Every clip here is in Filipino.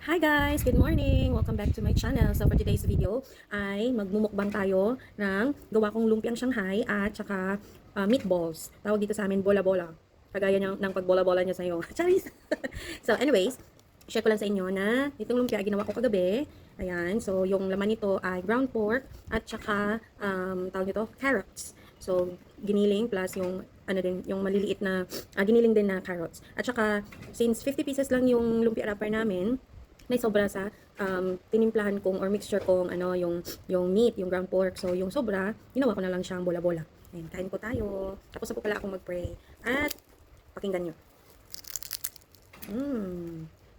Hi guys! Good morning! Welcome back to my channel. So for today's video ay magmumukbang tayo ng gawa kong lumpiang Shanghai at saka meatballs. Tawag dito sa amin bola-bola. Kagaya ng pagbola-bola niya sa'yo. Charis! So anyways, share ko lang sa inyo na itong lumpia ginawa ko kagabi. Ayan, so yung laman nito ay ground pork at saka tawag nito carrots. So giniling plus yung ano din, yung maliliit na giniling din na carrots. At saka since 50 pieces lang yung lumpia wrapper namin, may sobra sa tinimplahan kong or mixture kong ano yung meat, yung ground pork. So yung sobra, ginawa ko na lang siyang bola-bola. Ayun, kain po tayo. Tapos na po pala akong mag-pray. At pakinggan nyo.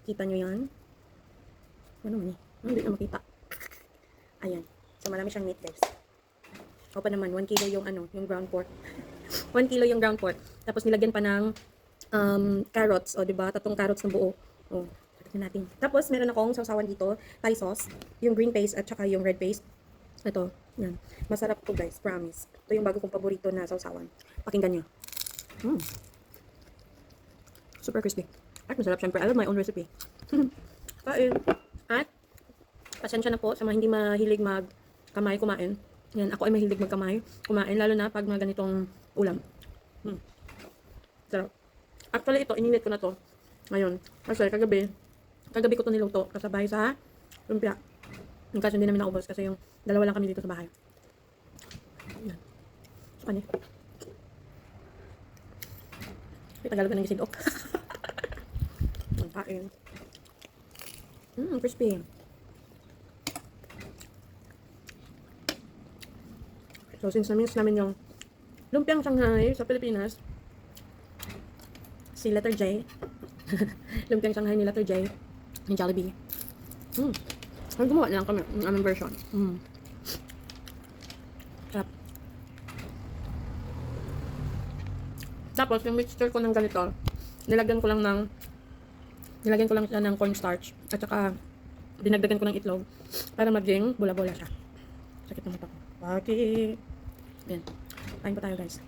Kita nyo yan? Ano naman eh? Hindi na makita. Ayan. So marami siyang meat guys. O pa naman, 1 kilo yung ano, yung ground pork. 1 kilo yung ground pork. Tapos nilagyan pa ng carrots. O diba? 3 carrots na buo. O, natin. Tapos, meron akong sausawan dito, Thai sauce, yung green paste at saka yung red paste. Ito, yan. Masarap to guys, promise. Ito yung bago kong paborito na sausawan. Pakinggan nyo. Super crispy. At masarap syempre. I love my own recipe. Kain. At, pasensya na po sa mga hindi mahilig magkamay kumain. Yan, ako ay mahilig magkamay kumain, lalo na pag mga ganitong ulam. Sarap. Actually, ito, ininit ko na to ngayon. Kasi kagabi ko to niluto kasabay sa lumpia. Yung kaso hindi namin naubos kasi yung dalawa lang kami dito sa bahay. Yan. So, ano? May Tagalog ka ng gisidok. Ang kain. Crispy. So, since na-miss namin yung lumpiang Shanghai sa Pilipinas, si letter J, lumpiang Shanghai ni letter J, yung Jollibee. Ay, gumawa na lang kami ng aming version. Sarap. Tapos, yung mixture ko ng ganito, nilagyan ko lang siya ng cornstarch. At saka, dinagdagan ko ng itlog para maging bola-bola siya. Sakit ng mata ko. Bakit? Yan. Kain pa tayo, guys.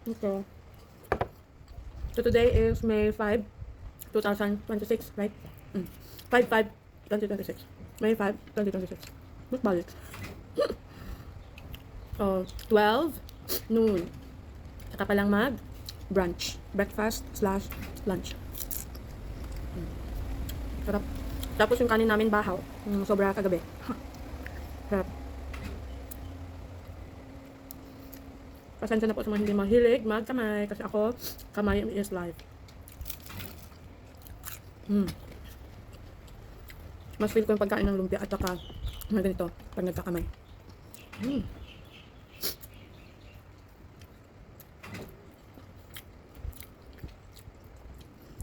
Okay. So today is May 5, 2026, right? 5/5/2026. May 5, 2026. Mas balik. So, 12 noon. Saka palang brunch. Breakfast/lunch. Sarap. Tapos yung kanin namin bahaw. Sobra kagabi. Sarap. Pasensya na po sa mga hindi mahilig magkamay kasi ako, kamay is life. Mas feel ko yung pagkain ng lumpia at saka mga ganito pag nagkakamay.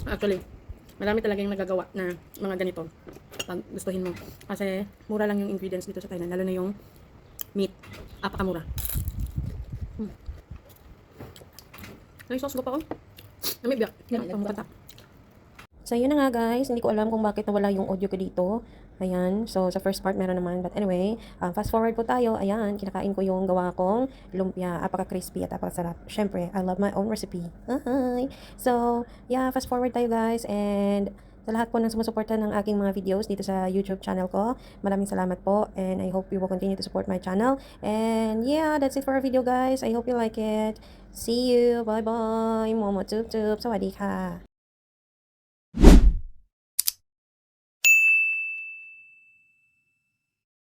Actually, marami talagang nagagawa na mga ganito pag gustuhin mo. Kasi mura lang yung ingredients dito sa Thailand, lalo na yung meat. Apakamura. Ay, sauce ko pa oh. Namibya. So, yun na nga guys. Hindi ko alam kung bakit nawala yung audio ko dito. Ayan. So, sa first part meron naman. But anyway, fast forward po tayo. Ayan. Kinakain ko yung gawa kong lumpia. Apaka-crispy at apaka-sarap. Syempre, I love my own recipe. Hi! So, yeah. Fast forward tayo guys. And sa lahat po ng sumusuporta ng aking mga videos dito sa YouTube channel ko, maraming salamat po. And I hope you will continue to support my channel. And yeah, that's it for our video guys. I hope you like it. See you. Bye-bye. Momo Tube Tube. สวัสดีค่ะ